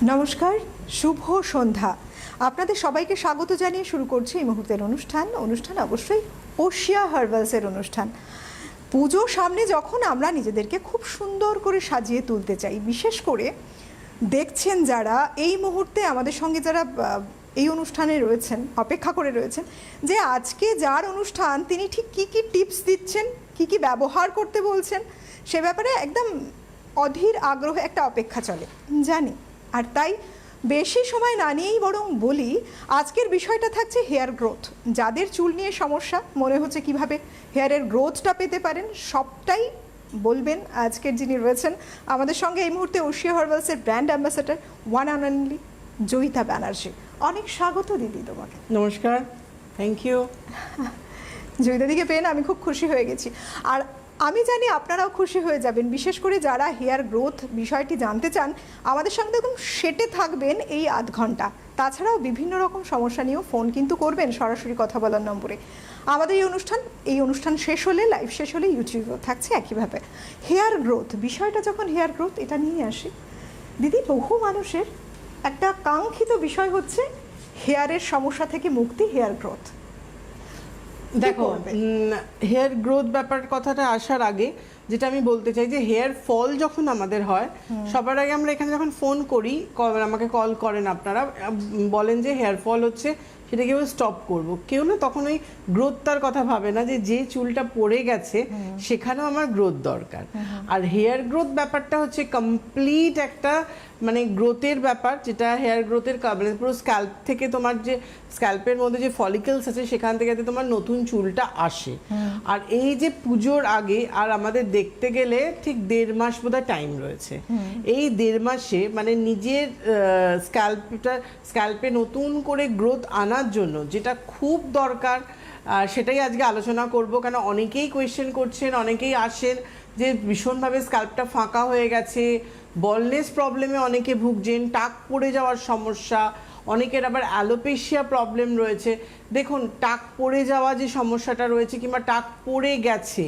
নমস্কার, শুভ সন্ধ্যা। আপনাদের সবাইকে স্বাগত জানিয়ে শুরু করছি এই মুহূর্তের অনুষ্ঠান অবশ্যই ওশিয়া হার্বালসের অনুষ্ঠান। পুজো সামনে যখন আমরা নিজেদেরকে খুব সুন্দর করে সাজিয়ে তুলতে চাই, বিশেষ করে দেখছেন যারা এই মুহূর্তে আমাদের সঙ্গে যারা এই অনুষ্ঠানে রয়েছেন, অপেক্ষা করে রয়েছেন যে আজকে যার অনুষ্ঠান তিনি ঠিক কী কী টিপস দিচ্ছেন, কী কী ব্যবহার করতে বলছেন, সে ব্যাপারে একদম অধীর আগ্রহে একটা অপেক্ষা চলে জানি। আর তাই বেশি সময় না নিয়েই বরং বলি, আজকের বিষয়টা থাকছে হেয়ার গ্রোথ। যাদের চুল নিয়ে সমস্যা, মনে হচ্ছে কিভাবে হেয়ারের গ্রোথটা পেতে পারেন, সবটাই বলবেন আজকের যিনি রয়েছেন আমাদের সঙ্গে এই মুহূর্তে ওশিয়া হার্বালসের brand ambassador one and only Joyita Banerjee. অনেক স্বাগত দিদি তোমাকে। নমস্কার, থ্যাংক ইউ। জয়িতা দিকে পেয়ে আমি খুব খুশি হয়ে গেছি, আর আমি জানি আপনারাও খুশি হয়ে যাবেন, বিশেষ করে যারা হেয়ার গ্রোথ বিষয়টি জানতে চান। আমাদের সঙ্গে একদম সেটে থাকবেন এই আধ ঘন্টা। তাছাড়াও বিভিন্ন রকম সমস্যা নিয়েও ফোন কিন্তু করবেন সরাসরি কথা বলার নম্বরে। আমাদের এই অনুষ্ঠান শেষ হলে, লাইভ শেষ হলে ইউটিউবেও থাকছে একইভাবে। হেয়ার গ্রোথ বিষয়টা যখন হেয়ার গ্রোথ এটা নিয়ে আসি দিদি, বহু মানুষের একটা কাঙ্ক্ষিত বিষয় হচ্ছে হেয়ারের সমস্যা থেকে মুক্তি, হেয়ার গ্রোথ। দেখো, হেয়ার গ্রোথ ব্যাপার কথাটা আসার আগে যেটা আমি বলতে চাই যে হেয়ার ফল যখন আমাদের হয়, সবার আগে আমরা এখানে যখন ফোন করি, আমাকে কল করেন আপনারা, বলেন যে হেয়ার ফল হচ্ছে, সেটা কীভাবে স্টপ করব। কেউ না তখন ওই গ্রোথটার কথা ভাবে না যে চুলটা পড়ে গেছে সেখানেও আমার গ্রোথ দরকার। আর হেয়ার গ্রোথ ব্যাপারটা হচ্ছে কমপ্লিট একটা মানে গ্রোথের ব্যাপার, যেটা হেয়ার গ্রোথের মানে পুরো স্ক্যাল্প থেকে তোমার যে স্ক্যাল্পের মধ্যে যে ফলিকলস আছে সেখান থেকে তোমার নতুন চুলটা আসে। আর এই যে পুজোর আগে আর আমাদের দেখতে গেলে ঠিক 1.5 মাস বোধহয় টাইম রয়েছে। এই 1.5 মাসে মানে নিজের স্ক্যাল্পে নতুন করে গ্রোথ আনার জন্য যেটা খুব দরকার, সেটাই আজকে আলোচনা করব। কেন অনেকেই কোয়েশ্চেন করছেন, অনেকেই আসেন যে ভীষণভাবে স্ক্যাল্পটা ফাঁকা হয়ে গেছে, বলনেস প্রবলেমে অনেকে ভুগছেন, টাক পড়ে যাওয়ার সমস্যা, অনেকের আবার অ্যালোপেশিয়া প্রবলেম রয়েছে। দেখুন, টাক পড়ে যাওয়া যে সমস্যাটা রয়েছে কিংবা টাক পড়ে গেছে,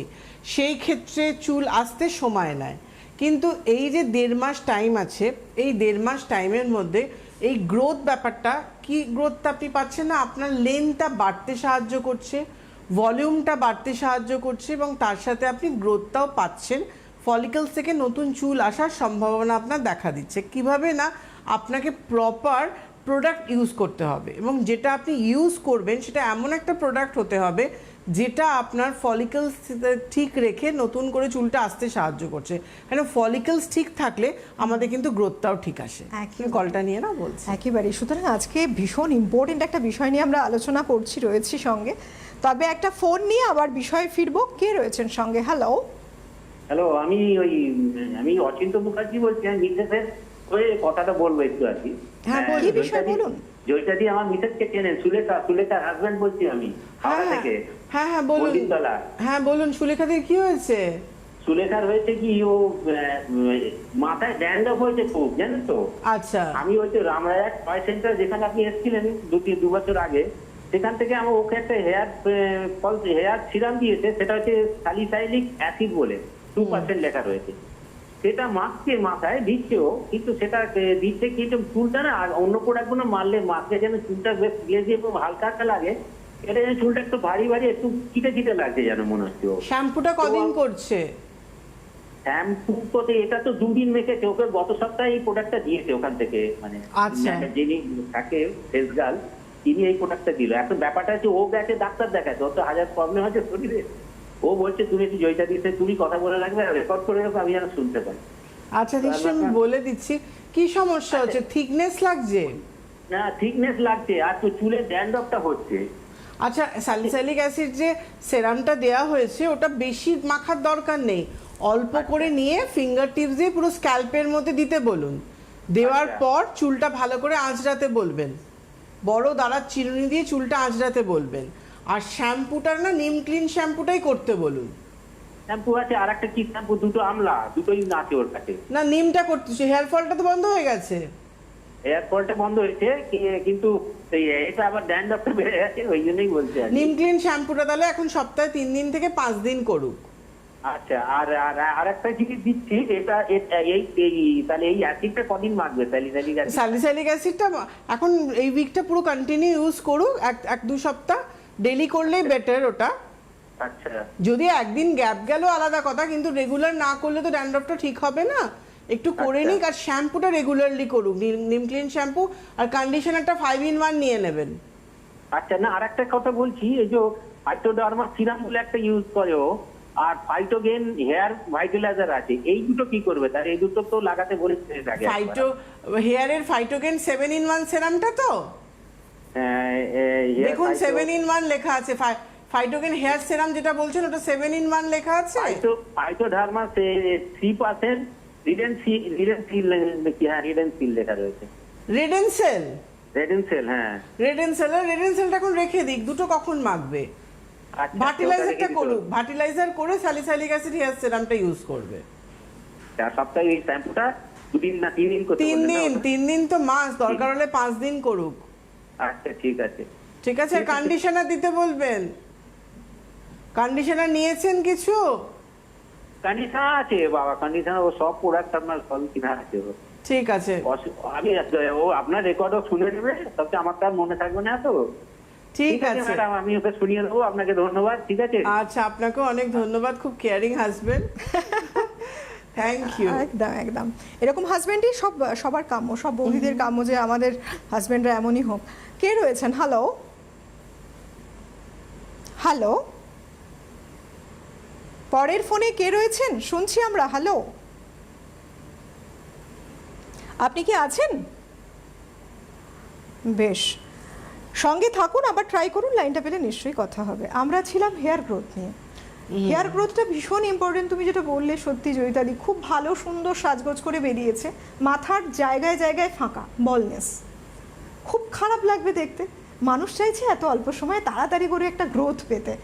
সেই ক্ষেত্রে চুল আসতে সময় নেয়। কিন্তু এই যে 1.5 মাস টাইম আছে, এই 1.5 মাস টাইমের মধ্যে এই গ্রোথ ব্যাপারটা, কি গ্রোথটা আপনি পাচ্ছেন না, আপনার লেন্থটা বাড়তে সাহায্য করছে, ভলিউমটা বাড়তে সাহায্য করছে, এবং তার সাথে আপনি গ্রোথটাও পাচ্ছেন। ফলিকলস থেকে নতুন চুল আসার সম্ভাবনা আপনার দেখা দিচ্ছে। কিভাবে না, আপনাকে প্রপার প্রোডাক্ট ইউজ করতে হবে, এবং যেটা আপনি ইউজ করবেন সেটা এমন একটা প্রোডাক্ট হতে হবে যেটা আপনার ফলিকলস ঠিক রেখে নতুন করে চুলটা আসতে সাহায্য করছে। কেন ফলিকলস ঠিক থাকলে আমাদের কিন্তু গ্রোথটাও ঠিক আসে। কলটা নিয়ে না বলছি একেবারে। সুতরাং আজকে ভীষণ ইম্পর্টেন্ট একটা বিষয় নিয়ে আমরা আলোচনা রয়েছি সঙ্গে। তবে একটা ফোন নিয়ে আবার বিষয়ে ফিরবো। কে রয়েছেন সঙ্গে? হ্যালো হ্যালো, আমি অচিন্ত মুখার্জি বলছি। আমি মিসেসের হয়ে কথাটা বলবো একটু আর কি। হ্যাঁ, কি বিষয় বলুন। জয়িতাদি আমার মিসেসকে চেনেন, সুলেখার হাজবেন্ড বলছি আমি, হাওড়া থেকে। হ্যাঁ হ্যাঁ বলুন। হ্যাঁ বলুন, সুলেখাদের কি হয়েছে? সুলেখার হয়েছে কি, ও মাথায় ড্যান্ড্রফ হয়েছে খুব, জানেন তো। আচ্ছা। আমি ওই তো রামরায়ার টয় সেন্টার যেখানে আপনি এসেছিলেন 2 বছর আগে, সেখান থেকে আমার ওকে একটা হেয়ার সিরাম দিয়েছে। সেটা হচ্ছে স্যালিসাইলিক অ্যাসিড বলে 2% লেখা রয়েছে। সেটা মাস্কে মাথায় দিচ্ছেও, কিন্তু সেটা দিচ্ছে কিন্তু চুলটা না, আর অন্য প্রোডাক্টগুলো মারলে মাস্কে যেন চুলটা বেশ হালকা হালকা লাগে, এটা যেন চুলটা একটু ভারী ভারী, একটু চিটে চিটে লাগছে যেন মনে হচ্ছে। শ্যাম্পুটা কদিন করছে? শ্যাম্পু তো এটা তো 2 দিন মেখেছে। ওকে গত সপ্তাহে এই প্রোডাক্টটা দিয়েছে ওখান থেকে, মানে যিনি থাকে ফেস গার্ল, তিনি এই প্রোডাক্টটা দিল। এখন ব্যাপারটা হচ্ছে, ও গেছে ডাক্তার দেখাচ্ছে, ওর তো হাজার প্রবলেম আছে শরীরে। ও বলছে তুমি একটু জয়িতা দিতে তুমি কথা বলে রাখবে, রেকর্ড করে রাখবে, আমি যেন শুনতে পাই। আচ্ছা, নিশ্চয়ই আমি বলে দিচ্ছি। কি সমস্যা হচ্ছে? থিকনেস লাগছে? না, থিকনেস লাগছে, আর তো চুলের ড্যান্ড্রফটা হচ্ছে। আচ্ছা, স্যালিসাইলিক অ্যাসিড যে সেরামটা দেওয়া হয়েছে, ওটা বেশি মাখার দরকার নেই, অল্প করে নিয়ে ফিঙ্গার টিপস দিয়ে পুরো স্ক্যাল্পের মধ্যে দিতে বলুন। দেওয়ার পর চুলটা ভালো করে আঁচড়াতে বলবেন, বড় দাঁড়ার চিরুনি দিয়ে চুলটা আঁচড়াতে বলবেন। আর শ্যাম্পুটার না, নিম ক্লিন শ্যাম্পুটাই করতে বলুন। শ্যাম্পু আছে, আর একটা কি শ্যাম্পু, দুটো আমলা, দুটোই আছে ওর কাছে। না, নিমটা করতেছে। হেয়ার ফলটা তো বন্ধ হয়ে গেছে। হেয়ার ফলটা বন্ধ হয়েছে, কিন্তু এটা আবার ড্যান্ড্রফটা বেড়ে গেছে, ওই জন্যই বলছে। নিম ক্লিন শ্যাম্পুটা তাহলে এখন সপ্তাহে 3 দিন থেকে 5 দিন করুক। আচ্ছা, আর আর আর একটা জিনিস দিচ্ছি, এটা তাহলে এই অ্যাসিডটা কদিন মাখবে স্যালিসাইলিক অ্যাসিড? স্যালিসাইলিক অ্যাসিডটা এখন এই উইকটা পুরো কন্টিনিউ ইউজ করুক, এক দু সপ্তাহ ডেলি করলেই বেটার ওটা। আচ্ছা যদি একদিন গ্যাপ গেল আলাদা কথা, কিন্তু রেগুলার না করলে তো ড্যান্ড্রফটা ঠিক হবে না। একটু করে আচ্ছা। নিক, আর শ্যাম্পুটা রেগুলারলি করুক, নিম ক্লিন শ্যাম্পু আর কন্ডিশনারটা 5-in-1 নিয়ে নেবেন। আচ্ছা, না আর একটা কথা বলছি, এই যে ফাইটোডার্মা সিরাম বলে একটা ইউজ করে ও, আর ফাইটোগেন হেয়ার ভাইটালাইজার আছে, এই দুটো কি করবে? তার এই দুটো তো লাগাতে বলেছে এর আগে ফাইটো হেয়ারের ফাইটোগেন 7-in-1 সেরামটা তো দেখুন 7-in-1 লেখা আছে। ফাইটোগেন হেয়ার সেরাম যেটা বলছেন ওটা 7-in-1 লেখা আছে। ফাইটোডার্মা 3% রিডেনসিল লেখা রয়েছে। রেডেনসেল, হ্যাঁ রেডেনসেলটা এখন রেখে দিক, দুটো কখন মাখবে? আচ্ছা, ভার্টিলাইজারটা করুক, ভার্টিলাইজার করে স্যালিসাইলিক অ্যাসিড হেয়ার সেরামটা ইউজ করবে। সপ্তাহে এই শ্যাম্পুটা 2 দিন না 3 দিন করতে বললেন না? 3 দিন তো মাস, দরকার হলে 5 দিন করুক। আচ্ছা ঠিক আছে। ঠিক আছে, কন্ডিশনার দিতে বলবেন। কন্ডিশনার নিয়েছেন কিছু? কন্ডিশনার আছে বাবা, কন্ডিশনার ও সব প্রোডাক্ট আপনার সব কিনা আছে ও। ঠিক আছে, আমি ও আপনার রেকর্ডও শুনে নেবে, তবে আমার তার মনে থাকবে না তো। ঠিক আছে ম্যাডাম, আমি ওকে শুনিয়ে দেবো, আপনাকে ধন্যবাদ। ঠিক আছে, আচ্ছা, আপনাকেও অনেক ধন্যবাদ, খুব কেয়ারিং হাজবেন্ড। Thank you. একদম একদম, এরকম হাজবেন্ডই সবার কাম্য, সব বৌদিদের কাম্য যে আমাদের হাজবেন্ডরা এমনই হোক। কে রয়েছেন? হ্যালো হ্যালো, পরের ফোনে কে রয়েছেন শুনছি আমরা। হ্যালো, আপনি কি আছেন? বেশ, সঙ্গে থাকুন, আবার ট্রাই করুন, লাইনটা পেলে নিশ্চয়ই কথা হবে। আমরা ছিলাম হেয়ার গ্রোথ নিয়ে। হেয়ার গ্রোথটা ভীষণ ইম্পর্টেন্ট, তুমি যেটা বললে সত্যি জয়িতাদি, খুব ভালো সুন্দর সাজগোজ করে বেরিয়েছে, মাথার জায়গায় জায়গায় ফাঁকা, বলনেস, খুব খারাপ লাগবে দেখতে। মানুষ চাইছে এত অল্প সময়ে তাড়াতাড়ি করে একটা গ্রোথ পেতে,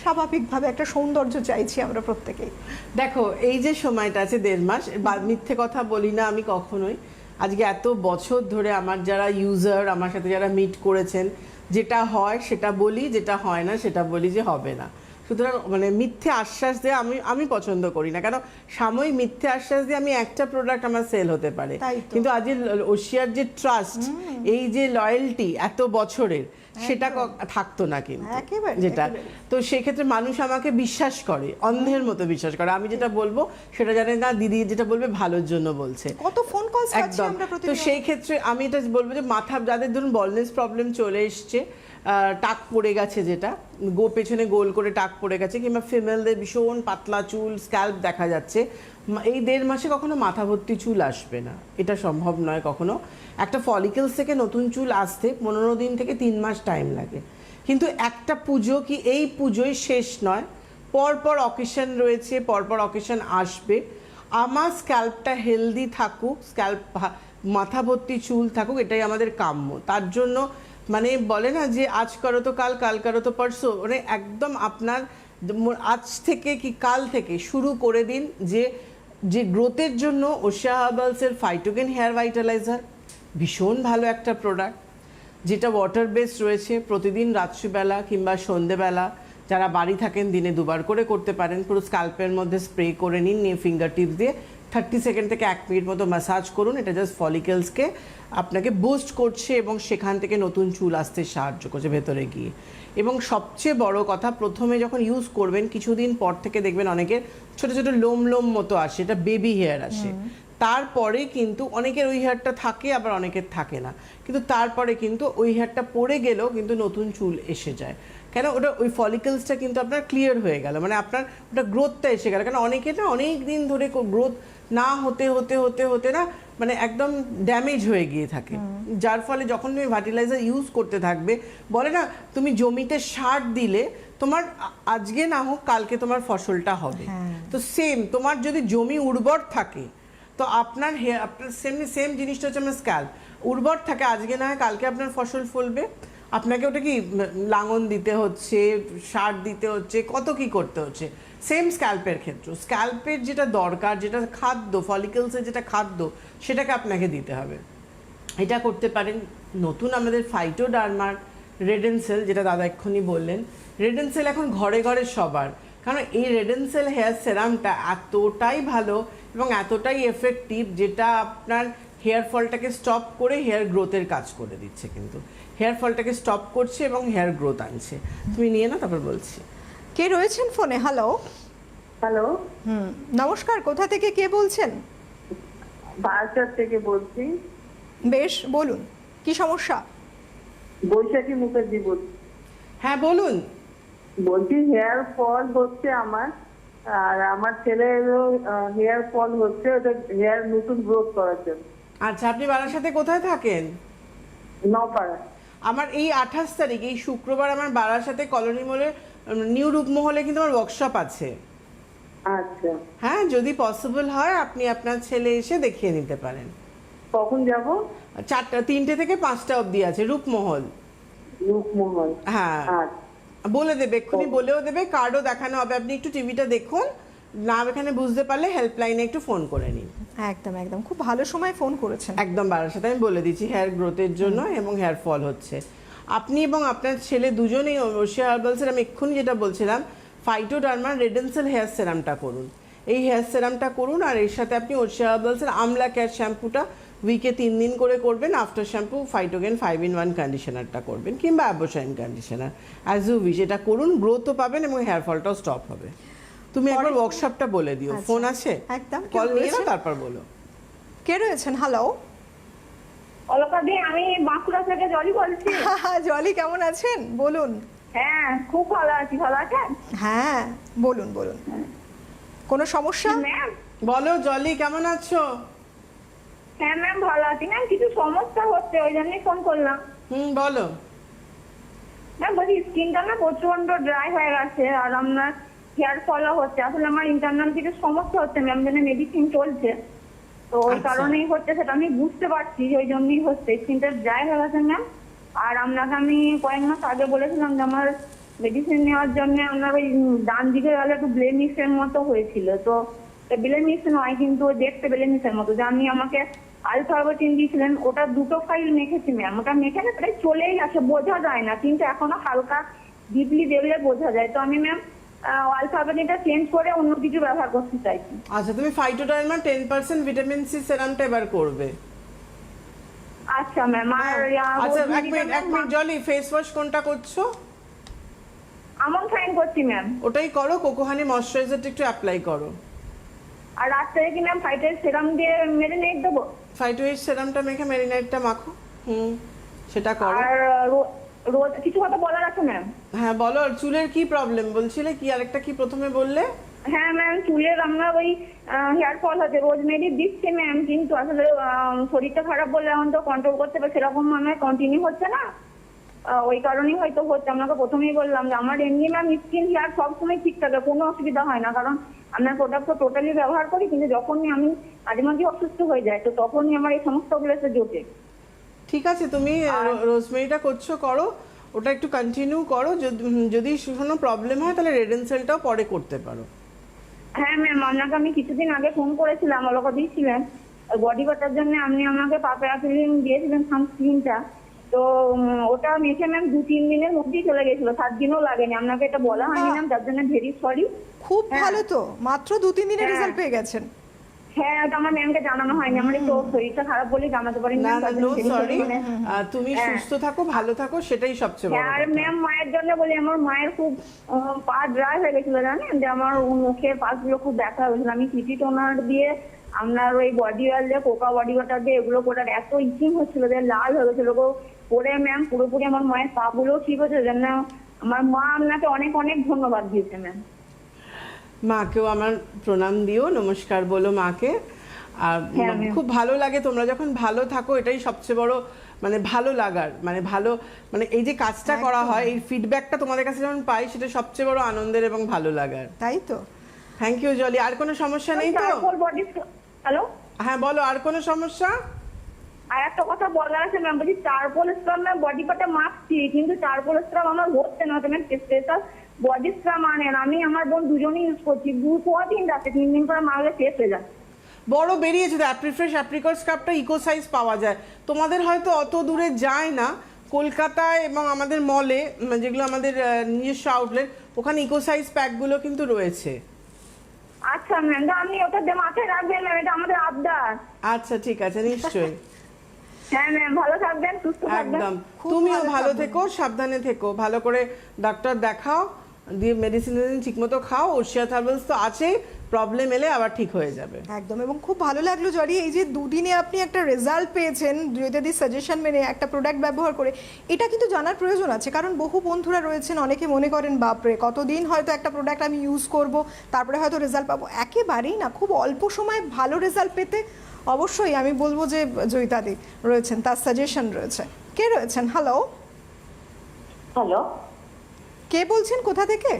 স্বাভাবিকভাবে একটা সৌন্দর্য চাইছি আমরা প্রত্যেকেই। দেখো, এই যে সময়টা আছে 1.5 মাস, মিথ্যে কথা বলি না আমি কখনোই। আজকে এত বছর ধরে আমার যারা ইউজার, আমার সাথে যারা মিট করেছেন, যেটা হয় সেটা বলি, যেটা হয় না সেটা বলি যে হবে না। সুতরাং মানে মিথ্যে আশ্বাস দিয়ে আমি পছন্দ করি না, কেন সাময়িক মিথ্যে আশ্বাস দিয়ে আমি একটা প্রোডাক্ট আমার সেল হতে পারে, কিন্তু আজ ওশিয়ার যে ট্রাস্ট, এই যে লয়্যালটি এত বছরের, সেটা থাকতো না কিন্তু যেটা। তো সেক্ষেত্রে মানুষ আমাকে বিশ্বাস করে, অন্ধের মতো বিশ্বাস করে। আমি যেটা বলবো সেটা জানে না, দিদি যেটা বলবে ভালোর জন্য বলছে। কত ফোন কল একদম। তো সেই ক্ষেত্রে আমি এটা বলবো যে মাথা, যাদের ধরুন বলনেস প্রবলেম চলে এসছে, টাক পড়ে গেছে, যেটা পেছনে গোল করে টাক পড়ে গেছে, কিংবা ফিমেলদের ভীষণ পাতলা চুল, স্ক্যাল্প দেখা যাচ্ছে, এই 1.5 মাসে কখনো মাথা ভর্তি চুল আসবে না, এটা সম্ভব নয় কখনো। একটা ফলিকেলস থেকে নতুন চুল আসতে 15 দিন থেকে 3 মাস টাইম লাগে। কিন্তু একটা পুজো কি এই পুজোই শেষ নয়, পরপর অকেশন রয়েছে, পরপর অকেশন আসবে। আমার স্ক্যাল্পটা হেলদি থাকুক, মাথা ভর্তি চুল থাকুক, এটাই আমাদের কাম্য। তার জন্য মানে বলে না যে আজ করো তো কাল, কাল করো তো পরশু, মানে একদম আপনার আজ থেকে কি কাল থেকে শুরু করে দিন। যে গ্রোথের জন্য ওশিয়া হার্বালসের ফাইটোগেন হেয়ার ভাইটালাইজার ভীষণ ভালো একটা প্রোডাক্ট, যেটা ওয়াটার বেসড রয়েছে। প্রতিদিন রাত্রিবেলা কিংবা সন্ধেবেলা, যারা বাড়ি থাকেন দিনে 2 বার করে করতে পারেন। পুরো স্ক্যাল্পের মধ্যে স্প্রে করে নিয়ে ফিঙ্গার টিপস দিয়ে 30 সেকেন্ড থেকে 1 মিনিট মতো ম্যাসাজ করুন। এটা জাস্ট ফলিকেলসকে আপনাকে বুস্ট করছে এবং সেখান থেকে নতুন চুল আসতে সাহায্য করছে ভেতরে গিয়ে। এবং সবচেয়ে বড় কথা, প্রথমে যখন ইউজ করবেন কিছুদিন পর থেকে দেখবেন অনেকের ছোট ছোট লোম মতো আসে, এটা বেবি হেয়ার আসে। তারপরে কিন্তু অনেকের ওই হেয়ারটা থাকে, আবার অনেকের থাকে না, কিন্তু তারপরে কিন্তু ওই হেয়ারটা পড়ে গেলেও কিন্তু নতুন চুল এসে যায়। কেন? ওটা ওই ফলিকেলসটা কিন্তু আপনার ক্লিয়ার হয়ে গেল, মানে আপনার ওটা গ্রোথটা এসে গেল। কেন অনেকে না অনেক দিন ধরে গ্রোথ না হতে না মানে একদম ড্যামেজ হয়ে গিয়ে থাকে, যার ফলে যখন তুমি ফার্টিলাইজার ইউজ করতে থাকবে, বলে না তুমি জমিতে সার দিলে তোমার আজকে না হোক কালকে তোমার ফসলটা হবে। তো সেম, তোমার যদি জমি উর্বর থাকে তো আপনার সেম জিনিসটা হচ্ছে আমার স্ক্যাল্প উর্বর থাকে, আজকে না হয় কালকে আপনার ফসল ফলবে। আপনাকে ওটা কি লাঙল দিতে হচ্ছে, সার দিতে হচ্ছে, কত কি করতে হচ্ছে। সেম স্ক্যাল্পের ক্ষেত্রে, স্ক্যাল্পের যেটা দরকার, যেটা খাদ্য, ফলিকেলসের যেটা খাদ্য, সেটাকে আপনাকে দিতে হবে। এটা করতে পারেন। নতুন আমাদের ফাইটোডার্মার রেডেনসেল, যেটা দাদা এক্ষুনি বললেন, রেডেনসেল এখন ঘরে ঘরে সবার, কারণ এই রেডেনসেল হেয়ার সেরামটা এতটাই ভালো এবং এতটাই এফেক্টিভ, যেটা আপনার হেয়ার ফলটাকে স্টপ করে হেয়ার গ্রোথের কাজ করে দিচ্ছে, কিন্তু হেয়ার ফলটাকে স্টপ করছে এবং হেয়ার গ্রোথ আনছে। তুমি নিয়ে না, তারপর বলছি। কে রয়েছেন ফোনে? হ্যালো। হ্যালো, নমস্কার, কোথা থেকে কে বলছেন? বারাসাত থেকে বলছি। বেশ, বলুন কি সমস্যা? বৈশাখী মুখার্জি বলছি। হ্যাঁ বলুন। বলছি হেয়ার ফল হচ্ছে আমার, আর আমার ছেলেরও হেয়ার ফল হচ্ছে, ওটা হেয়ার নতুন গ্রোথ করার জন্য। আচ্ছা, আপনি বারাসাতে কোথায় থাকেন? নপাড়া। আমার এই 28 তারিখ, এই শুক্রবার, আমার বারাসাতে কলোনি মলে নিউ রূপমহলে কিন্তু আমার ওয়ার্কশপ আছে। আচ্ছা, হ্যাঁ, যদি পসিবল হয় আপনি আপনার ছেলে এসে দেখিয়ে নিতে পারেন। কখন যাব? 3টে থেকে 5টা অবধি আছে, রূপমহল। রূপমহল। হ্যাঁ, আচ্ছা, বলে দেবে, এক্ষুনি বলেও দেবে, কার্ডও দেখানো হবে। আপনি একটু টিভিটা দেখুন, না এখানে বুঝতে পারলে হেল্পলাইনে একটু ফোন করে নিন। একদম একদম, খুব ভালো সময় ফোন করেছেন। একদম বারাসাতে আমি বলে দিচ্ছি, হেয়ার গ্রোথের জন্য এবং হেয়ার ফল হচ্ছে। আপনি এবং আপনার ছেলে দুজনেই ওশিয়া হার্বালসের, আমি এক্ষুনি যেটা বলছিলাম, ফাইটোডার্মা রেডেনসেল হেয়ার সেরামটা করুন। এই হেয়ার সেরামটা করুন, আর এর সাথে আপনি ওশিয়া হার্বালসের আমলা কেয়ার শ্যাম্পুটা উইকে 3 দিন করে করবেন। আফটার শ্যাম্পু ফাইটোগেন 5-in-1 কন্ডিশনারটা করবেন, কিংবা অ্যাবোশাইন কন্ডিশনার, অ্যাজ ইউ উইশ। এটা করুন, গ্রোথও পাবেন এবং হেয়ার ফলটাও স্টপ হবে। তুমি একবার ওয়ার্কশপটা বলে দিও। আচ্ছা, ফোন আছে? একদম। কল কেউ নিয়ে নাও, রয়েছে? তারপর বলো। কে রয়েছেন? হ্যালো। অলকা দি, আমি বাঁকুড়া থেকে জলি বলছি। জলি, কেমন আছেন? বলুন। হ্যাঁ, খুব ভালো আছি। ভালো আছেন? হ্যাঁ, বলুন বলুন। কোনো সমস্যা? ম্যাম, বলো জলি, কেমন আছো? হ্যাঁ ম্যাম, ভালো আছি ম্যাম। কিছু সমস্যা হচ্ছে, ওই জন্যই ফোন করলাম। বলো। ম্যাম বলছি, স্কিনটা না প্রচন্ড ড্রাই হয়ে গেছে, আর আপনার হেয়ার ফলও হচ্ছে। আসলে আমার ইন্টারনাল কিছু সমস্যা হচ্ছে ম্যাম, জন্য মেডিসিন চলছে, তো ওই আচ্ছা। কারণেই হচ্ছে, সেটা আমি বুঝতে পারছি, ওই জন্যই হচ্ছে। স্কিনটা ড্রাই হয়ে গেছে ম্যাম। আর আপনাকে আমি কয়েক মাস আগে বলেছিলাম যে আমার মেডিসিন নেওয়ার জন্য আপনার ওই ডান দিকে গেলে একটু ব্লেমিশের মতো হয়েছিল। তো ব্লেমিশ নয়, কিন্তু ওই দেখতে ব্লেমিশের মতো, যে আপনি আমাকে আলফারবাটিন দিয়েছিলেন, ওটা 2টো ফাইল মেখেছি ম্যাম। ওটা মেখে না প্রায় চলেই আসে, বোঝা যায় না, কিন্তু এখনো হালকা ডিপলি দেখলে বোঝা যায়। তো আমি ম্যাম আলফারবাটিনটা চেঞ্জ করে অন্য কিছু ব্যবহার করতে চাইছি। আচ্ছা, তুমি ফাইটোডার্মা 10% ভিটামিন সি সেরামটা এবার করবে। আচ্ছা ম্যাম। আর আচ্ছা, এক মিনিট জলি, ফেস ওয়াশ কোনটা করছো? আমন ফাইন করছি ম্যাম। ওটাই করো, কোকোহানি ময়শ্চারাইজারটা একটু অ্যাপ্লাই করো। আর রাত্রে কি ম্যাম ফাইটের সেরাম দিয়ে মেরিনেট দেবো? ফাইটোএইচ সেরামটা মেখে ম্যারিনেটটা মাখো। সেটা করো। আর রোজ কিছু কথা বলার আছে ম্যাম? হ্যাঁ বলো। আর চুলের কি প্রবলেম বলছিলে? কি আরেকটা কি প্রথমে বললে? হ্যাঁ ম্যাম, চুলের আমরা ওই হেয়ার ফল হচ্ছে, রোজমেরি দিচ্ছি ম্যাম, কিন্তু আসলে শরীরটা খারাপ বলে এখন তো কন্ট্রোল করতে পারে, সেরকম মানে কন্টিনিউ হচ্ছে না। ওই কারণেই হয়তো হচ্ছে। আপনাকে প্রথমেই বললাম যে আমার এমনি ম্যাম স্কিন হেয়ার সবসময় ঠিক থাকে, কোনো অসুবিধা হয় না, কারণ আপনার প্রোডাক্ট তো টোটালি ব্যবহার করি। কিন্তু যখনই আমি মাঝে মাঝে অসুস্থ হয়ে যায়, তো তখনই আমার এই সমস্যাগুলো এসে জোটে। ঠিক আছে, তুমি রোজমেরিটা করছো, করো, ওটা একটু কন্টিনিউ করো। যদি কোনো প্রবলেম হয় তাহলে রেডেনসেলটাও পরে করতে পারো। হ্যাঁ ম্যাম, আপনাকে আমি কিছুদিন আগে ফোন করেছিলাম, অলকা দিয়েছিলেন বডি বাটার জন্য। আপনি আমাকে পাপায়াফিলিন দিয়েছিলেন সানস্ক্রিনটা, তো ওটা মেখে ম্যাম 2-3 দিনের মধ্যেই চলে গেছিল, 7 দিনও লাগেনি। আপনাকে এটা বলা হয়নি ম্যাম, যার জন্য ভেরি সরি। খুব ভালো তো, মাত্র 2-3 দিনের হ্যাঁ। রেজাল্ট পেয়ে গেছেন। হ্যাঁ, ওটা আমার ম্যামকে জানানো হয়নি, আমার একটু শরীরটা খারাপ বলে জানাতে পারিনি না ম্যাম, না, তার নো জন্য very সরি। sorry। তুমি হ্যাঁ। সুস্থ থাকো, ভালো থাকো, সেটাই সবচেয়ে বড় হ্যাঁ, আর কথা। ম্যাম মায়ের জন্য বলি, আমার মায়ের খুব পা ড্রাই হয়ে গেছিল জানেন, যে আমার মুখের পাশগুলো খুব ব্যথা হয়েছিল। আমি সিটি টোনার দিয়ে, আপনার ওই বডি অয়েল দিয়ে, কোকা বডি ওয়াটার দিয়ে, এগুলো করে এত ইচিং হচ্ছিল যে লাল হয়ে গেছিল গো। পরে ম্যাম পুরোপুরি আমার মায়ের পা গুলোও ঠিক হচ্ছে, জন্য আমার মা আপনাকে অনেক অনেক ধন্যবাদ দিয়েছে ম্যাম। মাকেও আমার প্রণাম দিও, নমস্কার বলো মাকে। আর হ্যাঁ, ম্যাম। খুব ভালো লাগে তোমরা যখন ভালো থাকো, এটাই সবচেয়ে বড় মানে ভালো লাগার, মানে ভালো, মানে এই যে কাজটা করা হয়, এই ফিডব্যাকটা তোমাদের কাছে যখন পাই, সেটা সবচেয়ে বড় আনন্দের এবং ভালো লাগার। তাই তো। Thank you Jolly. আর কোনো সমস্যা নেই তো? বডি, হ্যালো, হ্যাঁ বলো, আর কোনো সমস্যা? আর একটা কথা বলার আছে ম্যাম, বলছি চারকোল স্ক্রাব ম্যাম বডি পাটা মাখছি, কিন্তু চারকোল স্ক্রাব আমার হচ্ছে না। ম্যাম স্পেশাল বডি স্ক্রাব আনেন, আমি আমার বোন দুজনেই ইউজ করছি, 2-3 রাতে 3 দিন করে মাখলে শেষ হয়ে যায়। বড় বেরিয়েছে তো অ্যাপ্রিফ্রেশ অ্যাপ্রিকট স্ক্রাবটা ইকো সাইজ পাওয়া যায়, তোমাদের হয়তো অত দূরে যায় না, কলকাতায় এবং আমাদের মলে, যেগুলো আমাদের নিজস্ব আউটলেট, ওখানে ইকোসাইজ প্যাকগুলো কিন্তু রয়েছে। আচ্ছা ম্যাম, আপনি ওটা মাথায় রাখবেন ম্যাম, এটা আমাদের আবদার। আচ্ছা ঠিক আছে, নিশ্চয়ই। হ্যাঁ ম্যাম, ভালো থাকবেন, সুস্থ থাকবেন। একদম, খুব তুমিও ভালো ভালো থাকবেন। থেকো, সাবধানে থেকো, ভালো করে ডাক্তার দেখাও, দিয়ে মেডিসিন ঠিকমতো খাও। ওশিয়া থার্মালস তো আছেই, প্রবলেম এলে আবার ঠিক হয়ে যাবে। একদম। এবং খুব ভালো লাগলো জরি, এই যে দুদিনে আপনি একটা রেজাল্ট পেয়েছেন জয়িতাদির সাজেশন মেনে একটা প্রোডাক্ট ব্যবহার করে, এটা কিন্তু জানার প্রয়োজন আছে। কারণ বহু বন্ধুরা রয়েছেন, অনেকে মনে করেন বাপরে কতদিন হয়তো একটা প্রোডাক্ট আমি ইউজ করব, তারপরে হয়তো রেজাল্ট পাবো। একেবারেই না, খুব অল্প সময়ে ভালো রেজাল্ট পেতে অবশ্যই আমি বলবো যে জয়িতাদি রয়েছেন, তার সাজেশন রয়েছে। কে রয়েছেন? হ্যালো, হ্যালো, কে বলছেন, কোথা থেকে?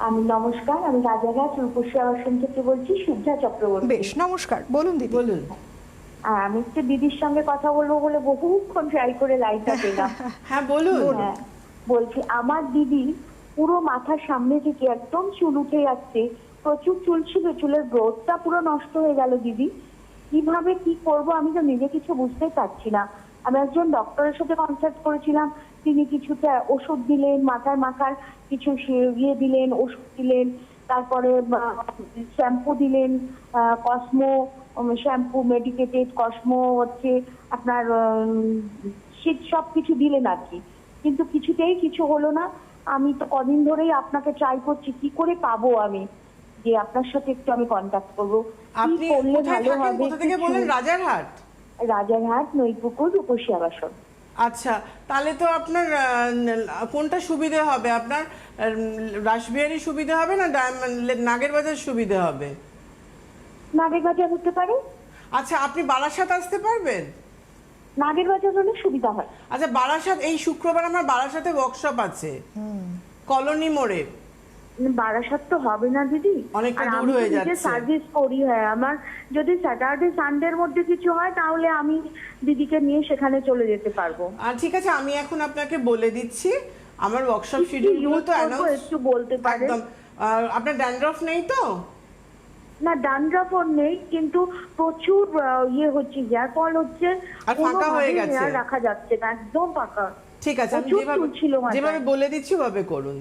আমি নমস্কার, আমি রাজারহাট রূপসী আবাসন থেকে বলছি, শুভ্রা চক্রবর্তী। বেশ, নমস্কার, বলুন দিদি। বলুন। আর আমি একটু দিদির সঙ্গে কথা বলবো বলে বহুক্ষণ ট্রাই করে লাইনটা পেলাম। হ্যাঁ বলুন। হ্যাঁ, বলছি আমার দিদি পুরো মাথার সামনে থেকে একদম চুল উঠে যাচ্ছে, প্রচুর চুল ছিল, চুলের গ্রোথটা পুরো নষ্ট হয়ে গেল দিদি। কিভাবে কি করব আমি তো নিজে কিছু বুঝতেই পারছি না। আমি একজন ডক্টরের সাথে কনসাল্ট করেছিলাম, তিনি কিছুটা ওষুধ দিলেন, মাথায় মাখার কিছু ইয়ে দিলেন, ওষুধ দিলেন, তারপরে শ্যাম্পু দিলেন, কসমো শ্যাম্পু, মেডিকেটেড কসমো হচ্ছে আপনার শীত, সব কিছু দিলেন আর কি, কিন্তু কিছুতেই কিছু হলো না। আমি তো কদিন ধরেই আপনাকে ট্রাই করছি, কি করে পাবো আমি যে আপনার সাথে একটু আমি কন্ট্যাক্ট করবো, কি আপনি করলে কোথায় ভালো থাকেন? হবে? কোথা থেকে বলেন? রাজারহাট। রাজারহাট, নৈপুকুর, রূপসী আবাসন। আচ্ছা, তাহলে তো আপনার কোনটা সুবিধে হবে? আপনার রাসবিহারী সুবিধে হবে না নাগের বাজার সুবিধে হবে? নাগের বাজার হতে পারে। আচ্ছা, আপনি বারাসাত আসতে পারবেন? নাগের বাজার হলে সুবিধা হয়। আচ্ছা, বারাসাত এই শুক্রবার আমার বারাসাতে ওয়ার্কশপ আছে, কলোনি মোড়ে। বারাসাত তো হবে না দিদি, অনেকটা আর দূর আমি হয়ে তো নিজে যাচ্ছে। সার্ভিস করি। হ্যাঁ, আমার যদি স্যাটারডে সানডের মধ্যে কিছু হয় তাহলে আমি দিদিকে নিয়ে সেখানে চলে যেতে পারবো। ঠিক আছে, আমি এখন আপনাকে বলে দিচ্ছি আমার ওয়ার্কশপ কি শিডিউল গুলো use তো করবো অ্যানাউন্স। একটু বলতে পারেন? একদম। আপনার ড্যান্ড্রফ নেই তো? না, ড্যান্ড্রফও নেই, কিন্তু প্রচুর ইয়ে হচ্ছে, হেয়ার ফল হচ্ছে, আর ফাঁকা হয়ে কোনোভাবেই গেছে। হেয়ার রাখা যাচ্ছে না, একদম ফাঁকা। ঠিক আছে, আমি প্রচুর যেভাবে চুল ছিল মাথায়। যেভাবে বলে দিচ্ছি ওভাবে করুন।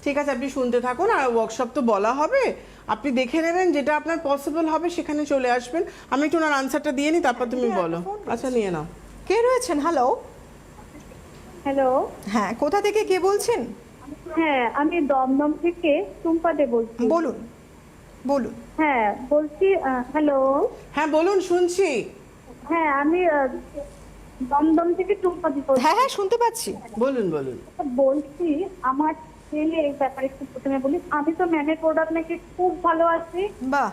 ঠিক আছে, আপনি শুনতে থাকুন, আর ওয়ার্কশপ তো বলা হবে, আপনি দেখে নেবেন যেটা আপনার পসিবল হবে সেখানে চলে আসবেন। আমি একটু ওনার আনসারটা দিয়ে নিই, তারপর তুমি হ্যাঁ, বলো। একটা phone আচ্ছা, নিয়ে নাও। কে রয়েছেন? হ্যালো, হ্যালো, হ্যাঁ, কোথা থেকে কে বলছেন? হ্যাঁ আমি দমদম থেকে টুম্পাদে বলছি। বলুন, বলুন। হ্যাঁ বলছি, হ্যালো। হ্যাঁ বলুন, শুনছি। হ্যাঁ আমি দমদম থেকে টুম্পাদি বলছি। হ্যাঁ হ্যাঁ, শুনতে পাচ্ছি। বলুন বলুন। বলছি আমার ছেলে, এই ব্যাপারে একটু প্রথমে বলি, আমি তো ম্যামের প্রোডাক্ট নাকি খুব ভালো আছি। বাহ,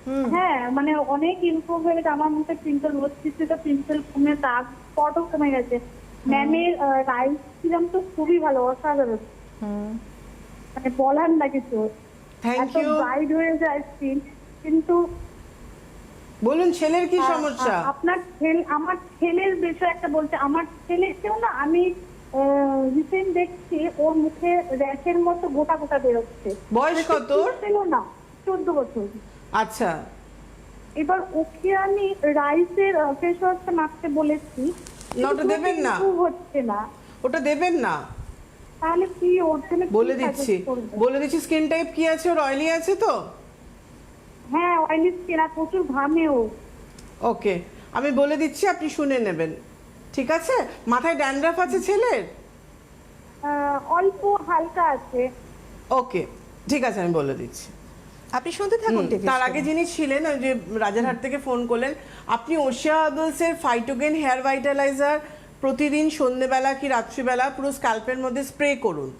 হুম, হ্যাঁ মানে অনেক ইমপ্রুভ হয়ে গেছে, আমার মুখে পিম্পল হচ্ছে, পিম্পল কমে, দাগ স্পটও কমে গেছে। ম্যামের রাইস সিরাম তো খুবই ভালো, অসাধারণ, হুম। মানে বলার না কিছু। থ্যাংক এত ইউ। ব্রাইট হয়ে যায় স্কিন। কিন্তু বলুন, ছেলের কি সমস্যা? আপনার ছেলে, আমার ছেলের বিষয় একটা বলছে, আমার ছেলেকেও না আমি রিসেন্ট দেখছি ওর মুখে র্যাশের মতো গোটা গোটা বেরোচ্ছে। বয়স কত ওর? ছিল না, 14 বছর। আচ্ছা, এবার ওকে আমি রাইসের ফেস ওয়াশটা মাখতে বলেছি, না, ওটা দেবেন না। কিন্তু হচ্ছে না। ওটা দেবেন না, তাহলে কি ওর জন্য কি বলে suggest দিচ্ছি। করবো? বলে দিচ্ছি, স্কিন টাইপ কি আছে ওর? অয়েলি আছে তো? হ্যাঁ অয়েলি স্কিন, আর প্রচুর ঘামেও। ওকে, আমি বলে দিচ্ছি, আপনি শুনে নেবেন, ঠিক আছে? মাথায় ড্যান্ড্রাফ আছে ছেলের? অল্প হালকা আছে। ওকে, ঠিক আছে, আমি বলে দিচ্ছি। আপনি শুনতে থাকুন। টেলিভিশন। তার আগে যিনি ছিলেন, ওই যে রাজারহাট থেকে ফোন করলেন, আপনি ওশিয়া হার্বালসের ফাইটোগেন হেয়ার ভাইটালাইজার প্রতিদিন সন্ধ্যেবেলা কি রাত্রিবেলা পুরো স্ক্যাল্পের মধ্যে স্প্রে করুন।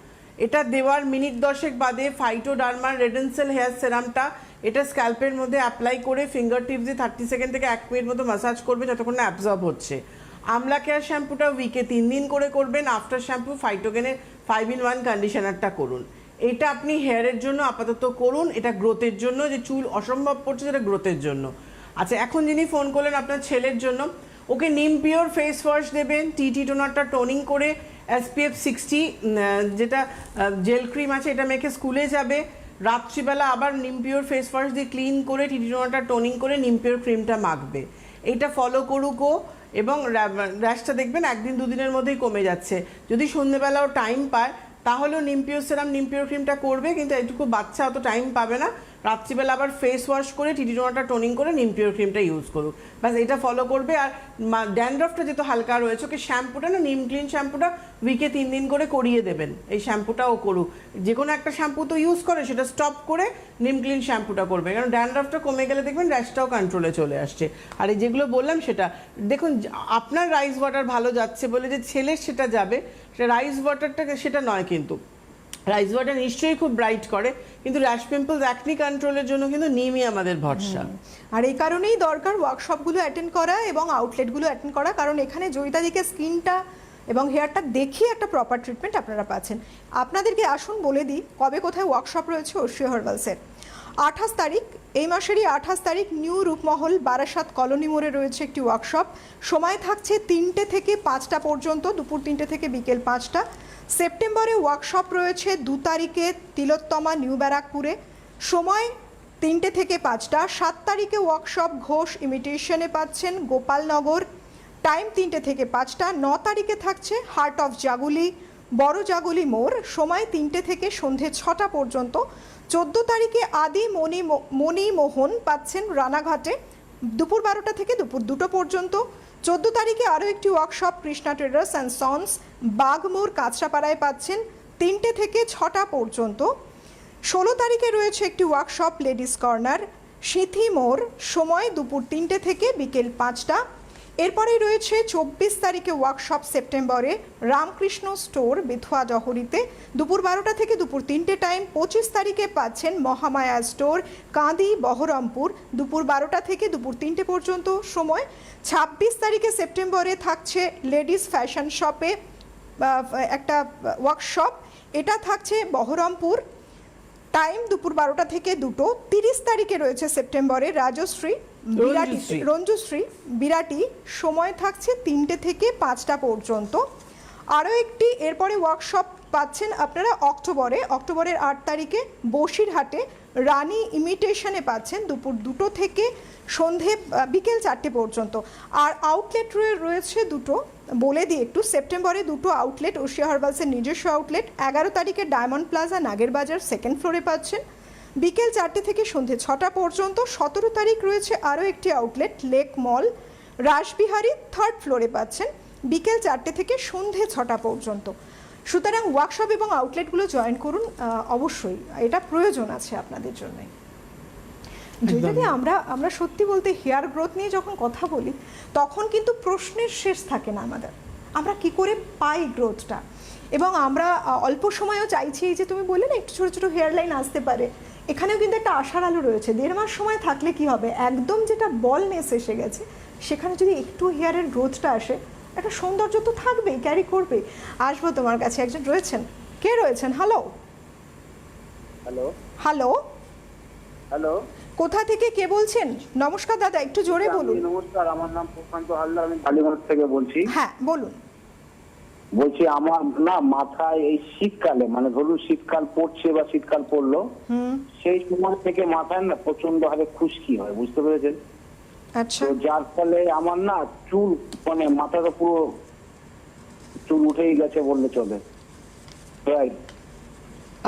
এটা দেওয়ার মিনিট 10 বাদে ফাইটোডার্মার রেডেন্সেল হেয়ার সেরামটা এটা স্ক্যাল্পের মধ্যে অ্যাপ্লাই করে ফিঙ্গার টিপসে 30 সেকেন্ড থেকে 1 মিনিট মতো ম্যাসাজ করবে, যতক্ষণ না অ্যাবজর্ব হচ্ছে। আমলা কেয়ার শ্যাম্পুটা উইকে 3 দিন করে করবেন। আফটার শ্যাম্পু ফাইটোগেনের 5-in-1 কন্ডিশনারটা করুন। এটা আপনি হেয়ারের জন্য আপাতত করুন, এটা গ্রোথের জন্য, যে চুল অসম্ভব পড়ছে সেটা গ্রোথের জন্য। আচ্ছা, এখন যিনি ফোন করলেন আপনার ছেলের জন্য, ওকে নিম পিওর ফেস ওয়াশ দেবেন, টিটি টোনারটা টোনিং করে, SPF 60 যেটা জেল ক্রিম আছে এটা মেখে স্কুলে যাবে। রাত্রিবেলা আবার নিম পিওর ফেস ওয়াশ দিয়ে ক্লিন করে টিটি টোনারটা টোনিং করে নিম পিওর ক্রিমটা মাখবে। এইটা ফলো করুক ও। এবং র্যাশটা দেখবেন একদিন দুদিনের মধ্যেই কমে যাচ্ছে। যদি সন্ধ্যেবেলাও টাইম পায় তাহলেও নিমপিও সেরাম নিমপিও ক্রিমটা করবে, কিন্তু এইটুকু বাচ্চা অত টাইম পাবে না। রাত্রিবেলা আবার ফেস ওয়াশ করে টিটিনোয়াটা টোনিং করে নিমপিওর ক্রিমটা ইউজ করুক, ব্যাস এটা ফলো করবে। আর ড্যান্ড্রফটা যেহেতু হালকা রয়েছে, ওকে শ্যাম্পুটা না নিম ক্লিন শ্যাম্পুটা উইকে 3 দিন করে করিয়ে দেবেন। এই শ্যাম্পুটাও করুক, যে কোনো একটা শ্যাম্পু তো ইউজ করে সেটা স্টপ করে নিম ক্লিন শ্যাম্পুটা করবে, কারণ ড্যান্ড্রফটা কমে গেলে দেখবেন র্যাশটাও কন্ট্রোলে চলে আসছে। আর এই যেগুলো বললাম সেটা দেখুন, আপনার রাইস ওয়াটার ভালো যাচ্ছে বলে যে ছেলের সেটা যাবে, সেটা রাইস ওয়াটারটাকে সেটা নয়। কিন্তু রাইস ওয়াটার নিশ্চয়ই খুব ব্রাইট করে, কিন্তু র্যাশ পিম্পলস অ্যাকনি কন্ট্রোলের জন্য কিন্তু নিমই আমাদের ভরসা। আর এই কারণেই দরকার ওয়ার্কশপগুলো অ্যাটেন্ড করা এবং আউটলেটগুলো অ্যাটেন্ড করা, কারণ এখানে জয়িতাদিকে স্কিনটা এবং হেয়ারটা দেখিয়ে একটা প্রপার ট্রিটমেন্ট আপনারা পাচ্ছেন। আপনাদেরকে আসুন বলে দিই কবে কোথায় ওয়ার্কশপ রয়েছে অর্ষিয়া হার্বালসের। 28 তারিখ, এই মাসেরই 28 তারিখ নিউ রূপমহল বারাসাত কলোনি মোড়ে রয়েছে একটি ওয়ার্কশপ। সময় থাকছে 3টে থেকে 5টা পর্যন্ত, দুপুর 3টে থেকে বিকেল 5টা। সেপ্টেম্বরে ওয়ার্কশপ রয়েছে 2 তারিখে তিলোত্তমা নিউ ব্যারাকপুরে, সময় 3টে থেকে 5টা। 7 তারিখে ওয়ার্কশপ ঘোষ ইমিটেশনে পাচ্ছেন গোপালনগর, টাইম 3টে থেকে 5টা। 9 তারিখে থাকছে হার্ট অফ জাগুলি বড় জাগুলি মোড়, সময় 3টে থেকে সন্ধে 6টা পর্যন্ত। 14 তারিখে আদি মণিমোহন পাচ্ছেন রানাঘাটে, দুপুর 12টা থেকে দুপুর 2টো পর্যন্ত। 14 তারিখে আরও একটি workshop Krishna traders and sons Bagmor কাঁচরাপাড়ায় পাচ্ছেন 3টে থেকে 6টা পর্যন্ত। 16 তারিখে রয়েছে একটি ওয়ার্কশপ লেডিস কর্নার সিথি মোড়, সময় দুপুর 3টে থেকে বিকেল 5টা। এরপরেই রয়েছে 24 তারিখে ওয়ার্কশপ সেপ্টেম্বরে রামকৃষ্ণ স্টোর বেথুয়া জহরিতে, দুপুর 12টা থেকে দুপুর 3টে টাইম। 25 তারিখে পাচ্ছেন মহামায়া স্টোর কাঁদি বহরমপুর, দুপুর 12টা থেকে দুপুর 3টে পর্যন্ত সময়। 26 তারিখে সেপ্টেম্বরে থাকছে লেডিস ফ্যাশন শপে একটা ওয়ার্কশপ, এটা থাকছে বহরমপুর, টাইম দুপুর 12টা থেকে 2টো। 30 তারিখে রয়েছে সেপ্টেম্বরে রাজশ্রী রঞ্জুশ্রী বিরাটি, সময় থাকছে 3টে থেকে 5টা পর্যন্ত। আরও একটি এরপরে ওয়ার্কশপ পাচ্ছেন আপনারা অক্টোবরের 8 তারিখে বসিরহাটে রানী ইমিটেশনে পাচ্ছেন দুপুর 2টো থেকে সন্ধে বিকেল 4টে পর্যন্ত। আর আউটলেট রয়েছে 2টো, বলে দিই একটু। সেপ্টেম্বরে 2টো আউটলেট অর্ষিয়া হার্বালসের নিজস্ব আউটলেট। 11 তারিখে ডায়মন্ড প্লাজা নাগের বাজার 2nd ফ্লোরে পাচ্ছেন বিকেল 4টে থেকে সন্ধে 6টা পর্যন্ত। 17 তারিখ রয়েছে আরও একটি আউটলেট লেক মল রাসবিহারী 3rd ফ্লোরে পাচ্ছেন বিকেল 4টে থেকে সন্ধে 6টা পর্যন্ত। সুতরাং ওয়ার্কশপ এবং আউটলেটগুলো জয়েন করুন, অবশ্যই এটা প্রয়োজন আছে আপনাদের জন্য। যদি আমরা সত্যি বলতে হেয়ার গ্রোথ নিয়ে যখন কথা বলি তখন কিন্তু প্রশ্নের শেষ থাকে না আমাদের, আমরা কি করে পাই গ্রোথটা। এবং আমরা অল্প সময়েও চাইছি, এই যে তুমি বললে না একটু ছোটো ছোটো হেয়ার লাইন আসতে পারে, এখানেও কিন্তু একটা আশার আলো রয়েছে। 1.5 মাস সময় থাকলে কি হবে, একদম যেটা বলনেস এসে গেছে সেখানে যদি একটু হেয়ারের গ্রোথটা আসে, একটা সৌন্দর্য তো থাকবেই, ক্যারি করবে। আসবো তোমার কাছে, একজন রয়েছেন, কে রয়েছেন? হ্যালো হ্যালো হ্যালো হ্যালো কোথা থেকে কে বলছেন? নমস্কার দাদা, একটু জোরে বলুন। নমস্কার, আমার নাম প্রশান্ত হালদার, আমি কালীগঞ্জ থেকে বলছি। হ্যাঁ বলুন। বলছি আমার না মাথায় এই শীতকালে, মানে ধরুন শীতকাল পড়ছে বা শীতকাল পড়লো, সেই সময় থেকে মাথায় না প্রচন্ড হারে খুশকি হয়, বুঝতে পেরেছেন? আচ্ছা, তো যার ফলে আমার না চুল, মানে মাথাটা পুরো চুল উঠেই গেছে বললে চলে। রাইট,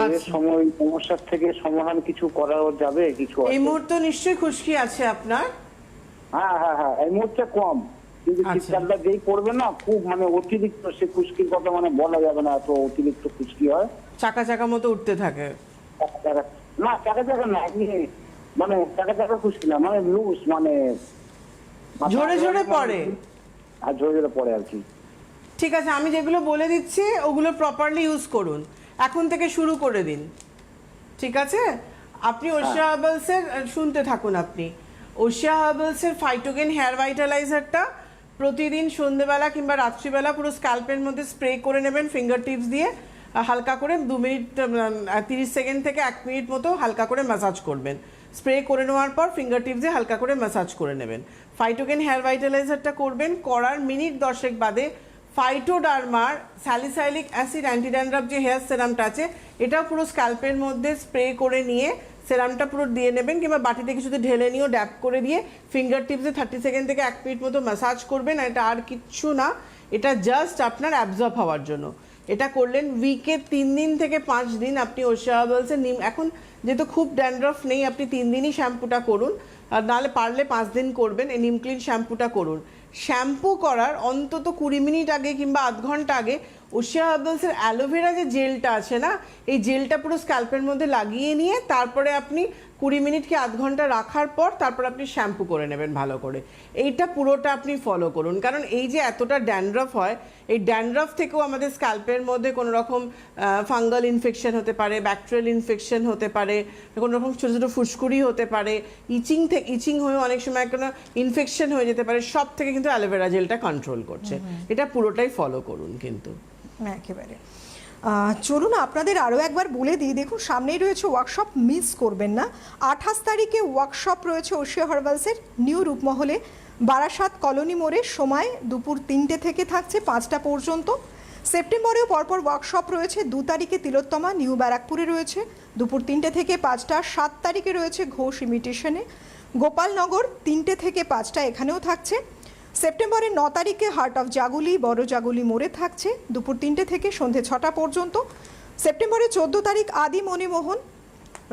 এর সময় সমস্যার থেকে সমাধান কিছু করা যাবে? কিছু এই মুহূর্তে নিশ্চয়ই খুশকি আছে আপনার? হ্যাঁ হ্যাঁ হ্যাঁ, এই মুহূর্তে কম, কিন্তু শীতকালটা যেই পড়বে না খুব মানে অতিরিক্ত, সে খুশকির কথা মানে বলা যাবে না, এত অতিরিক্ত খুশকি হয়, চাকা চাকা মতো উঠতে থাকে। না চাকা চাকা না, এমনি মানে চাকা চাকা খুশকি না, মানে লুজ, মানে ঝরে ঝরে পড়ে। আর ঝরে ঝরে পড়ে আর কি। ঠিক আছে, আমি যেগুলো বলে দিচ্ছি ওগুলো প্রপারলি ইউজ করুন, এখন থেকে শুরু করে দিন, ঠিক আছে? আপনি অর্ষিয়া হার্বালসের শুনতে থাকুন, আপনি অর্ষিয়া হার্বালসের ফাইটোগেন হেয়ার ভাইটালাইজারটা প্রতিদিন সন্ধ্যেবেলা কিংবা রাত্রিবেলা পুরো স্ক্যাল্পের মধ্যে স্প্রে করে নেবেন ফিঙ্গার টিপস দিয়ে, হালকা করে 2 মিনিট 30 সেকেন্ড থেকে 1 মিনিট মতো হালকা করে ম্যাসাজ করবেন। স্প্রে করে নেওয়ার পর ফিঙ্গার টিপস দিয়ে হালকা করে ম্যাসাজ করে নেবেন। ফাইটোগেন হেয়ার ভাইটালাইজারটা করবেন, করার মিনিট 10 বাদে ফাইটোডার্মার স্যালিসাইলিক অ্যাসিড অ্যান্টি ড্যান্ড্রাফ যে হেয়ার সেরামটা আছে, এটাও পুরো স্ক্যাল্পের মধ্যে স্প্রে করে নিয়ে সেরামটা পুরো দিয়ে নেবেন, কিংবা বাটিতে কিছুতে ঢেলে নিয়েও ড্যাপ করে দিয়ে ফিঙ্গার টিপসে 30 সেকেন্ড থেকে 1 মিনিট মতো ম্যাসাজ করবেন। এটা আর কিচ্ছু না, এটা জাস্ট আপনার অ্যাবজর্ব হওয়ার জন্য। এটা করলেন উইকে 3 দিন থেকে 5 দিন আপনি ওশিয়া হার্বালসের নিম, এখন যেহেতু খুব ড্যান্ড্রফ নেই আপনি 3 দিনই শ্যাম্পুটা করুন, আর নাহলে পারলে 5 দিন করবেন। এই নিম ক্লিন শ্যাম্পুটা করুন। শ্যাম্পু করার অন্তত 20 মিনিট আগে কিংবা আধ ঘন্টা আগে ওশিয়া হার্বালসের অ্যালোভেরা যে জেলটা আছে না, এই জেলটা পুরো স্ক্যাল্পের মধ্যে লাগিয়ে নিয়ে তারপরে আপনি 20 মিনিট কি আধ ঘন্টা রাখার পর তারপর আপনি শ্যাম্পু করে নেবেন ভালো করে। এইটা পুরোটা আপনি ফলো করুন, কারণ এই যে এতটা ড্যান্ড্রফ হয়, এই ড্যান্ড্রফ থেকেও আমাদের স্ক্যাল্পের মধ্যে কোনো রকম ফাঙ্গাল ইনফেকশন হতে পারে, ব্যাকটেরিয়াল ইনফেকশন হতে পারে, কোনো রকম ছোটো ছোটো ফুসকুড়ি হতে পারে, ইচিং হয়ে অনেক সময় কোনো ইনফেকশন হয়ে যেতে পারে। সব থেকে কিন্তু অ্যালোভেরা জেলটা কন্ট্রোল করছে। এটা পুরোটাই ফলো করুন কিন্তু। একেবারে। চলুন আপনাদের আরও একবার বলে দিই, দেখুন সামনেই রয়েছে ওয়ার্কশপ, মিস করবেন না। 28 তারিখে ওয়ার্কশপ রয়েছে ওশিয়া হার্বালসের নিউ রূপমহলে, বারাসাত কলোনি মোড়ে। সময় দুপুর 3টে থেকে থাকছে 5টা পর্যন্ত। সেপ্টেম্বরেও পরপর ওয়ার্কশপ রয়েছে। 2 তারিখে তিলোত্তমা নিউ ব্যারাকপুরে রয়েছে দুপুর 3টে থেকে 5টা। 7 তারিখে রয়েছে ঘোষ ইমিটেশনে, গোপালনগর 3টে থেকে 5টা, এখানেও থাকছে। সেপ্টেম্বরের 9 তারিখে হার্ট অফ জাগুলি বড় জাগুলি মোড়ে থাকছে দুপুর 3টে থেকে সন্ধে 6টা পর্যন্ত। সেপ্টেম্বরের 14 তারিখ আদি মণিমোহন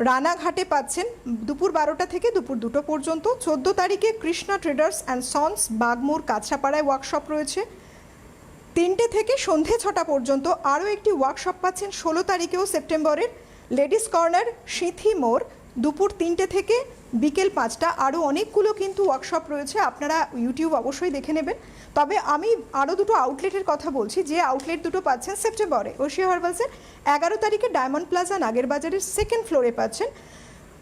রানাঘাটে পাচ্ছেন দুপুর 12টা থেকে দুপুর 2টো পর্যন্ত। 14 তারিখে Krishna traders and sons Bagmor কাছাপাড়ায় ওয়ার্কশপ রয়েছে 3টে থেকে সন্ধে 6টা পর্যন্ত। আরও একটি ওয়ার্কশপ পাচ্ছেন 16 তারিখেও সেপ্টেম্বরের লেডিস কর্নার সিথি মোড় দুপুর 3টে থেকে বিকেল 5টা। আরও অনেকগুলো কিন্তু ওয়ার্কশপ রয়েছে, আপনারা ইউটিউব অবশ্যই দেখে নেবেন। তবে আমি আরও দুটো আউটলেটের কথা বলছি, যে আউটলেট দুটো পাচ্ছেন সেপ্টেম্বরে ওশিয়া হার্বালসের। 11 তারিখে ডায়মন্ড প্লাজা নাগেরবাজারের 2nd ফ্লোরে পাচ্ছেন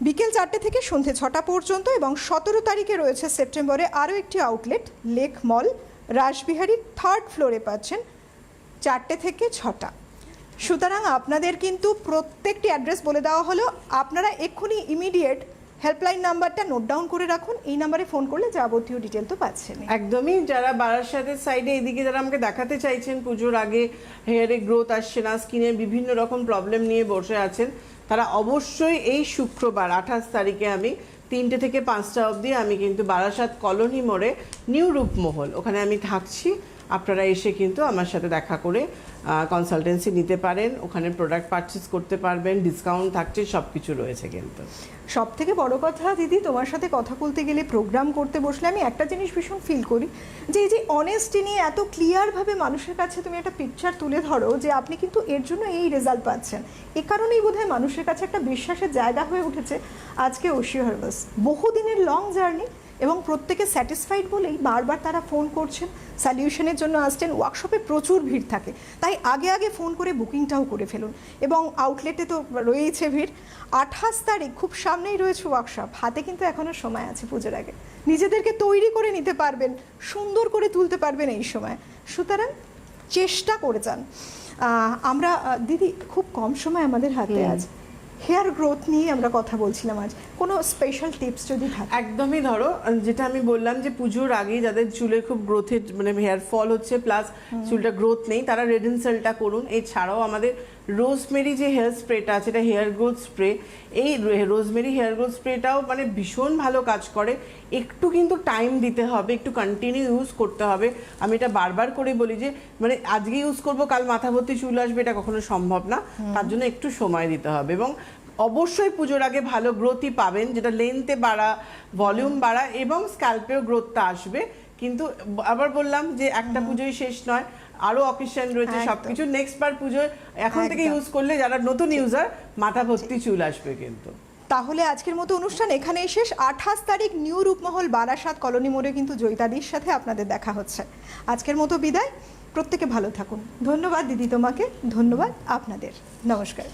বিকেল 4টে থেকে সন্ধে 6টা পর্যন্ত। এবং 17 তারিখে রয়েছে সেপ্টেম্বরে আরও একটি আউটলেট লেক মল রাসবিহারীর 3rd ফ্লোরে পাচ্ছেন 4টে থেকে 6টা। সুতরাং আপনাদের কিন্তু প্রত্যেকটি অ্যাড্রেস বলে দেওয়া হলো, আপনারা এক্ষুনি ইমিডিয়েট হেল্পলাইন নাম্বারটা নোট ডাউন করে রাখুন, এই নাম্বারে ফোন করলে যাবতীয় ডিটেল তো পাচ্ছেন। একদমই, যারা বারাসাতের সাইডে এদিকে যারা আমাকে দেখাতে চাইছেন পুজোর আগে, হেয়ারে গ্রোথ আসছে না, স্কিনের বিভিন্ন রকম প্রবলেম নিয়ে বসে আছেন, তারা অবশ্যই এই শুক্রবার 28 তারিখে আমি 3টে থেকে 5টা অবধি আমি কিন্তু বারাসাত কলোনি মোড়ে নিউ রূপমহল, ওখানে আমি থাকছি। আপনারা এসে কিন্তু আমার সাথে দেখা করে কনসালটেন্সি নিতে পারেন, ওখানে প্রোডাক্ট পারচেস করতে পারবেন, ডিসকাউন্ট থাকছে, সব কিছু রয়েছে কিন্তু। সব থেকে বড় কথা দিদি, তোমার সাথে কথা বলতে গেলে, প্রোগ্রাম করতে বসলে আমি একটা জিনিস ভীষণ ফিল করি, যে এই যে অনেস্টি নিয়ে এত ক্লিয়ারভাবে মানুষের কাছে তুমি একটা পিকচার তুলে ধরো যে আপনি কিন্তু এর জন্য এই রেজাল্ট পাচ্ছেন। এ কারণেই বোধহয় মানুষের কাছে একটা বিশ্বাসের জায়গা হয়ে উঠেছে আজকে ওশিয়া হার্বালস। বহুদিনের লং জার্নি এবং প্রত্যেকে স্যাটিসফাইড বলেই বারবার তারা ফোন করছেন, সলিউশনের জন্য আসছেন। ওয়ার্কশপে প্রচুর ভিড় থাকে, তাই আগে আগে ফোন করে বুকিংটাও করে ফেলুন। এবং আউটলেটে তো রয়েছে ভিড়। 28 তারিখ খুব সামনেই রয়েছে ওয়ার্কশপ, হাতে কিন্তু এখনও সময় আছে পুজোর আগে। নিজেদেরকে তৈরি করে নিতে পারবেন, সুন্দর করে তুলতে পারবেন এই সময়। সুতরাং চেষ্টা করে যান। আমরা দিদি খুব কম সময় আমাদের হাতে আজ, হেয়ার গ্রোথ নিয়ে আমরা কথা বলছিলাম আজ, কোনো স্পেশাল টিপস যদি থাকে? একদমই, ধরো যেটা আমি বললাম যে পুজোর আগেই যাদের চুলের খুব গ্রোথের মানে হেয়ার ফল হচ্ছে প্লাস চুলটা গ্রোথ নেই, তারা রেড এন্ড সেলটা করুন। এছাড়াও আমাদের রোজমেরি যে হেয়ার স্প্রেটা আছে, এটা হেয়ার গ্রোথ স্প্রে। এই রোজমেরি হেয়ার গ্রোথ স্প্রেটাও মানে ভীষণ ভালো কাজ করে। একটু কিন্তু টাইম দিতে হবে, একটু কন্টিনিউ ইউজ করতে হবে। আমি এটা বারবার করে বলি যে মানে আজকে ইউজ করব কাল মাথা ভর্তি চুল আসবে, এটা কখনো সম্ভব না। তার জন্য একটু সময় দিতে হবে। এবং অবশ্যই পুজোর আগে ভালো গ্রোথই পাবেন, যেটা লেন্থে বাড়া, ভলিউম বাড়া এবং স্ক্যাল্পেও গ্রোথটা আসবে। কিন্তু আবার বললাম যে একটা পুজোই শেষ নয়, আরো অকেশন রয়েছে, সবকিছু নেক্সট বার পুজোয় এখন থেকে ইউজ করলে যারা নতুন ইউজার মাথা ভর্তি চুল আসবে কিন্তু। তাহলে আজকের মতো অনুষ্ঠান এখানেই শেষ। 28 তারিখ নিউ রূপমহল বারাসাত কলোনি মোড়ে কিন্তু জয়িতাদির সাথে আপনাদের দেখা হচ্ছে। আজকের মতো বিদায়, প্রত্যেকে ভালো থাকুন। ধন্যবাদ দিদি তোমাকে, ধন্যবাদ আপনাদের, নমস্কার।